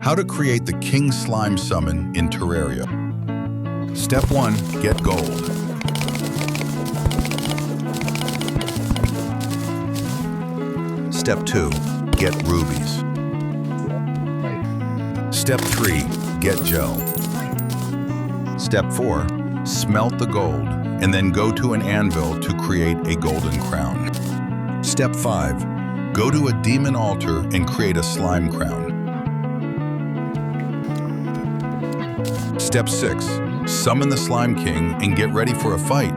How to create the King Slime Summon in Terraria. Step 1. Get gold. Step 2. Get rubies. Step 3. Get gel. Step 4. Smelt the gold and then go to an anvil to create a golden crown. Step 5. Go to a demon altar and create a slime crown. Step 6. Summon the Slime King and get ready for a fight.